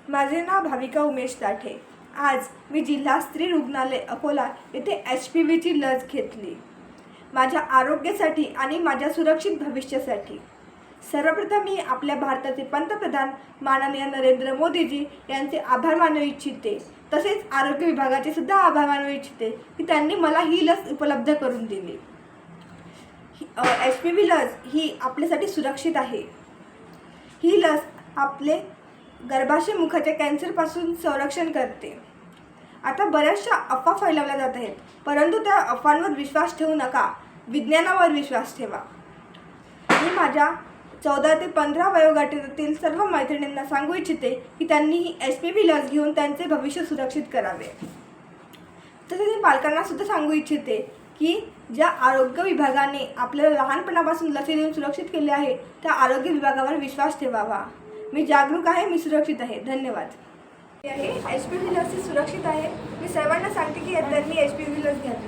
माझे नाव भाविका उमेश ताठे। आज मी जिल्हा स्त्री रुग्णालय अकोला येथे HPVची लस घेतली। माझ्या आरोग्यासाठी आणि माझ्या सुरक्षित भविष्यासाठी। सर्वप्रथम मी आपल्या भारताचे पंतप्रधान माननीय नरेंद्र मोदीजी यांचे आभार मानू इच्छिते। तसेच आरोग्य विभागाचे सुद्धा आभार मानू इच्छिते की त्यांनी मला ही लस उपलब्ध करून दिली। HPV लस ही आपल्यासाठी सुरक्षित आहे। ही लस आपले गर्भाशय मुखाच्या कॅन्सरपासून संरक्षण करते। आता बऱ्याचशा अफवा फैलावल्या जात आहेत, परंतु त्या अफवांवर विश्वास ठेवू नका, विज्ञानावर विश्वास ठेवा। मी माझ्या 14 ते 15 वयोगटातील सर्व मैत्रिणींना सांगू इच्छिते की त्यांनी ही HPV लस घेऊन त्यांचे भविष्य सुरक्षित करावे। तसेच मी पालकांना सुद्धा सांगू इच्छिते की ज्या आरोग्य विभागाने आपल्याला लहानपणापासून लसी देऊन सुरक्षित केले आहे, त्या आरोग्य विभागावर विश्वास ठेवावा। मी जागरूक आहे, मी सुरक्षित आहे। धन्यवाद। HPV लस ही सुरक्षित आहे। मी सर्वांना सांगते की त्यांनी HPV लस घ्यावी।